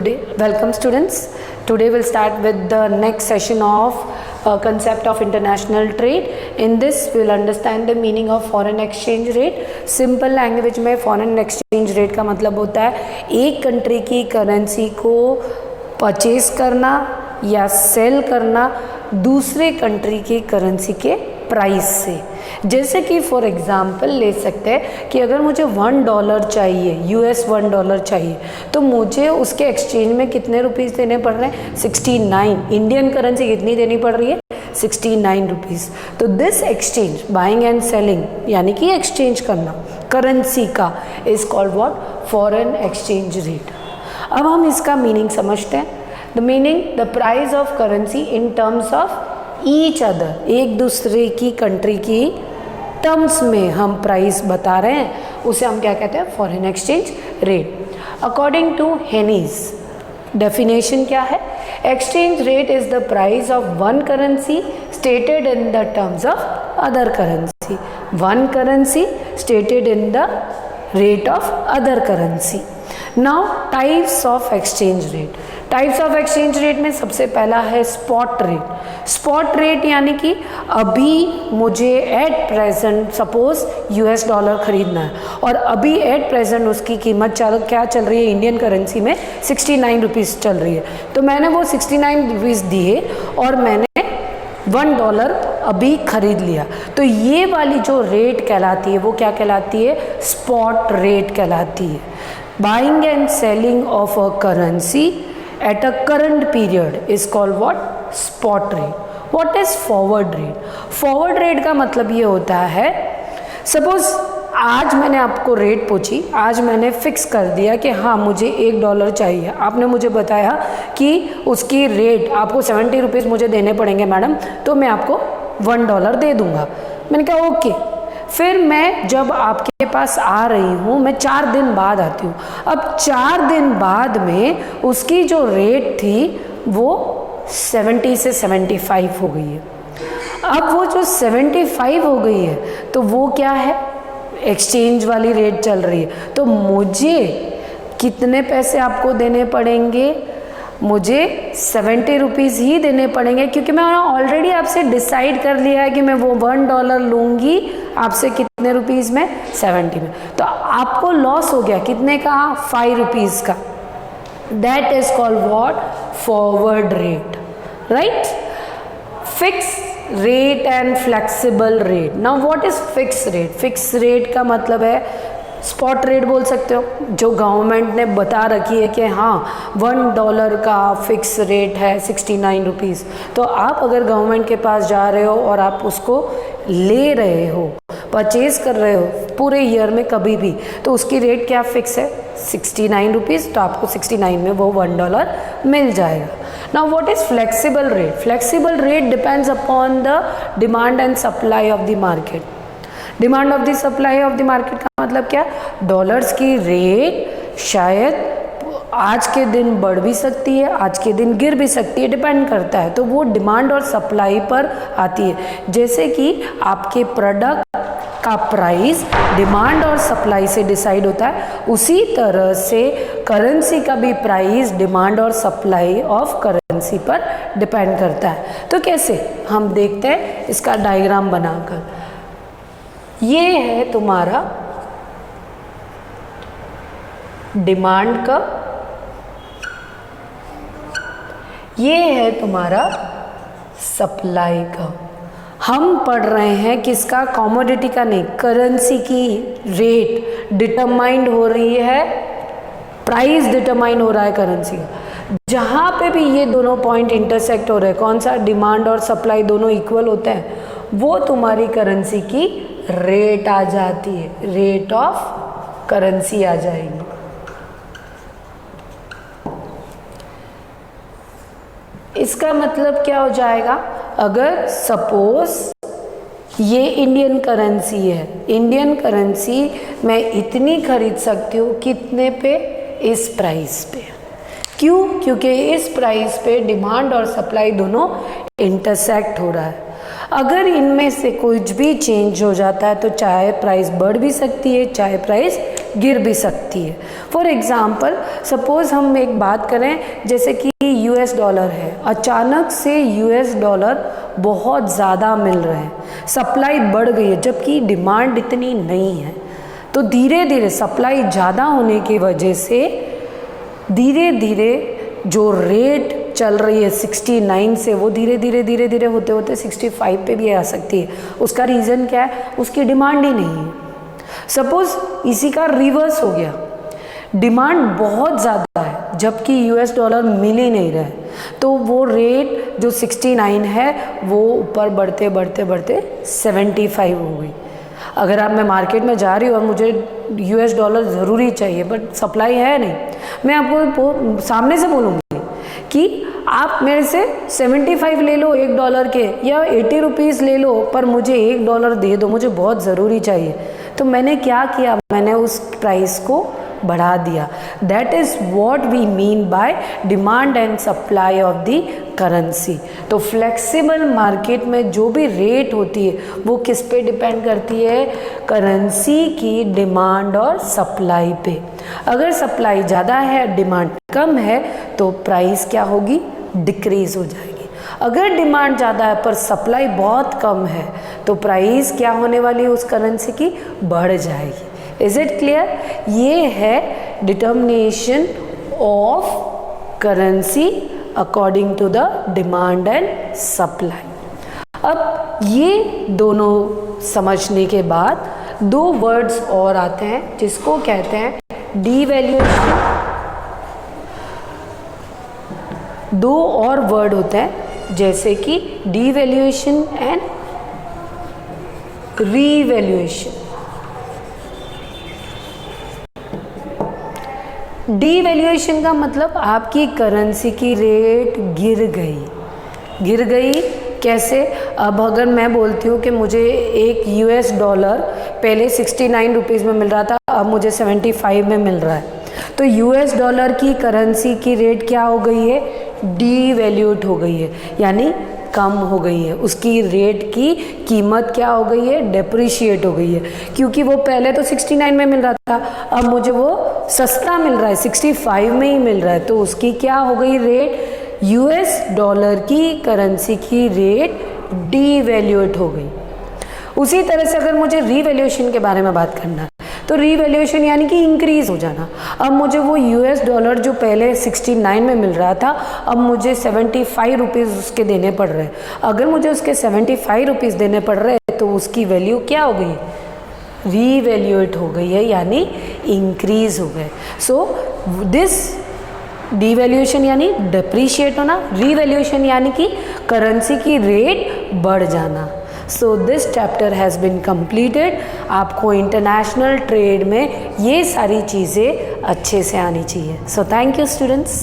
Welcome students. Today we'll start with the next session of concept of international trade. In this we'll understand the meaning of foreign exchange rate. Simple language में foreign exchange rate का मतलब होता है एक country की currency को purchase करना या सेल करना दूसरे कंट्री की करेंसी के प्राइस से। जैसे कि फॉर एग्जांपल ले सकते हैं कि अगर मुझे $1 चाहिए, US $1 चाहिए, तो मुझे उसके एक्सचेंज में कितने रुपीस देने पड़ रहे हैं? 69। इंडियन करेंसी कितनी देनी पड़ रही है? 69 रुपीज़। तो this exchange, buying and selling यानी कि एक्सचेंज करना करेंसी का is called what? Foreign exchange rate. अब हम इसका मीनिंग समझते हैं। The meaning, the price of currency in terms of each other, एक दूसरे की कंट्री की टर्म्स में हम प्राइस बता रहे हैं, उसे हम क्या कहते हैं? Foreign exchange rate. According to Haney's definition क्या है? Exchange rate is the price of one currency stated in the terms of other currency. One currency stated in the rate of other currency. Now types of exchange rate. Types of exchange rate में सबसे पहला है spot rate. Spot rate यानी कि अभी मुझे at present suppose US dollar खरीदना है और अभी एट प्रेजेंट उसकी कीमत क्या चल रही है? इंडियन करेंसी में 69 रुपीज़ चल रही है। तो मैंने वो 69 रुपीज़ दिए और मैंने $1 अभी खरीद लिया। तो ये वाली जो रेट कहलाती है वो क्या कहलाती है? स्पॉट रेट कहलाती है। Buying and selling of a currency at a current period is called what? Spot rate. What is forward rate? Forward rate का मतलब ये होता है, सपोज आज मैंने आपको रेट पूछी, आज मैंने फिक्स कर दिया कि हाँ मुझे $1 चाहिए। आपने मुझे बताया कि उसकी रेट आपको 70 रुपीज़ मुझे देने पड़ेंगे मैडम, तो मैं आपको $1 दे दूँगा। मैंने कहा ओके। फिर मैं जब आपके पास आ रही हूँ, मैं 4 दिन बाद आती हूँ। अब 4 दिन बाद में उसकी जो रेट थी वो 70 से 75 हो गई है। अब वो जो 75 हो गई है तो वो क्या है? एक्सचेंज वाली रेट चल रही है। तो मुझे कितने पैसे आपको देने पड़ेंगे? मुझे 70 रुपीज़ ही देने पड़ेंगे, क्योंकि मैं ऑलरेडी आपसे डिसाइड कर लिया है कि मैं वो $1 लूँगी आपसे कितने रुपीज़ में? 70 में। तो आपको लॉस हो गया कितने का? 5 रुपीज़ का। That is called what? Forward rate, right? Fix rate and flexible rate. Now what is fix rate? Fix rate का मतलब है स्पॉट रेट बोल सकते हो, जो गवर्नमेंट ने बता रखी है कि हाँ $1 का फिक्स रेट है 69 रुपीज़। तो आप अगर गवर्नमेंट के पास जा रहे हो और आप उसको ले रहे हो, परचेज कर रहे हो पूरे ईयर में कभी भी, तो उसकी रेट क्या फिक्स है? 69 रुपीज़। तो आपको 69 में वो $1 मिल जाएगा। Now what is flexible rate? Flexible rate depends upon the demand and supply of the market. Demand of the supply of the market का मतलब क्या? डॉलर्स की रेट शायद आज के दिन बढ़ भी सकती है, आज के दिन गिर भी सकती है, डिपेंड करता है। तो वो डिमांड और सप्लाई पर आती है। जैसे कि आपके प्रोडक्ट का प्राइस डिमांड और सप्लाई से डिसाइड होता है, उसी तरह से करेंसी का भी प्राइस डिमांड और सप्लाई ऑफ करेंसी पर डिपेंड करता है। तो कैसे? हम देखते हैं इसका डायग्राम बनाकर। ये है तुम्हारा डिमांड का, ये है तुम्हारा सप्लाई का। हम पढ़ रहे हैं किसका? कमोडिटी का नहीं, करेंसी की रेट डिटरमाइंड हो रही है, प्राइस डिटरमाइंड हो रहा है करेंसी का। जहाँ पे भी ये दोनों पॉइंट इंटरसेक्ट हो रहे हैं, कौन सा? डिमांड और सप्लाई दोनों इक्वल होते हैं, वो तुम्हारी करेंसी की रेट आ जाती है, रेट ऑफ करेंसी आ जाएगी। इसका मतलब क्या हो जाएगा? अगर सपोज ये इंडियन करेंसी है, इंडियन करेंसी मैं इतनी खरीद सकती हूँ कितने पे? इस प्राइस पे। क्यों? क्योंकि इस प्राइस पे डिमांड और सप्लाई दोनों इंटरसेक्ट हो रहा है। अगर इनमें से कुछ भी चेंज हो जाता है तो चाहे प्राइस बढ़ भी सकती है, चाहे प्राइस गिर भी सकती है। फॉर एग्ज़ाम्पल सपोज़ हम एक बात करें, जैसे कि US डॉलर है, अचानक से US डॉलर बहुत ज़्यादा मिल रहे हैं, सप्लाई बढ़ गई है जबकि डिमांड इतनी नहीं है, तो धीरे धीरे सप्लाई ज़्यादा होने की वजह से धीरे धीरे जो रेट चल रही है 69 से वो धीरे धीरे होते होते 65 पे भी आ सकती है। उसका रीज़न क्या है? उसकी डिमांड ही नहीं है। सपोज़ इसी का रिवर्स हो गया, डिमांड बहुत ज़्यादा है जबकि US डॉलर मिल ही नहीं रहा है, तो वो रेट जो 69 है वो ऊपर बढ़ते बढ़ते बढ़ते 75 हो गई। अगर आप मैं मार्केट में जा रही हूँ और मुझे US डॉलर ज़रूरी चाहिए बट सप्लाई है नहीं, मैं आपको सामने से बोलूँगी कि आप मेरे से 75 ले लो $1 के या 80 रुपीज़ ले लो, पर मुझे $1 दे दो, मुझे बहुत ज़रूरी चाहिए। तो मैंने क्या किया? मैंने उस प्राइस को बढ़ा दिया। That is what we mean by demand and supply of the currency. तो फ्लेक्सिबल मार्केट में जो भी रेट होती है वो किस पे डिपेंड करती है? करेंसी की डिमांड और सप्लाई पे। अगर सप्लाई ज़्यादा है, डिमांड कम है, तो प्राइस क्या होगी? डिक्रीज हो जाएगी। अगर डिमांड ज़्यादा है पर सप्लाई बहुत कम है तो प्राइस क्या होने वाली है उस करेंसी की? बढ़ जाएगी। Is it clear? ये है determination of currency according to the demand and supply. अब ये दोनों समझने के बाद दो वर्ड्स और आते हैं जिसको कहते हैं डीवैल्यूएशन। दो और वर्ड होते हैं जैसे कि डीवैल्यूएशन एंड रीवैल्यूएशन। डीवैल्यूएशन का मतलब आपकी करेंसी की रेट गिर गई। कैसे? अब अगर मैं बोलती हूँ कि मुझे एक US डॉलर पहले 69 रुपीज़ में मिल रहा था, अब मुझे 75 में मिल रहा है, तो US डॉलर की करेंसी की रेट क्या हो गई है? डीवैल्यूट हो गई है, यानी कम हो गई है। उसकी रेट की कीमत क्या हो गई है? डेप्रिशिएट हो गई है, क्योंकि वो पहले तो 69 में मिल रहा था, अब मुझे वो सस्ता मिल रहा है, 65 में ही मिल रहा है, तो उसकी क्या हो गई रेट? US डॉलर की करेंसी की रेट डीवैल्यूट हो गई। उसी तरह से अगर मुझे रीवैल्यूएशन के बारे में बात करना है तो रीवैल्यूएशन यानी कि इंक्रीज हो जाना। अब मुझे वो US डॉलर जो पहले 69 में मिल रहा था, अब मुझे 75 रुपीज़ उसके देने पड़ रहे हैं। अगर मुझे उसके 75 रुपीज़ देने पड़ रहे हैं तो उसकी वैल्यू क्या हो गई? रीवैल्यूएट हो गई है, यानी इंक्रीज हो गए। सो दिस डीवैल्यूएशन यानी डेप्रीशिएट होना, रीवैल्यूएशन यानी कि करेंसी की रेट बढ़ जाना। So this chapter has been completed. आपको इंटरनेशनल ट्रेड में ये सारी चीज़ें अच्छे से आनी चाहिए। So thank you students.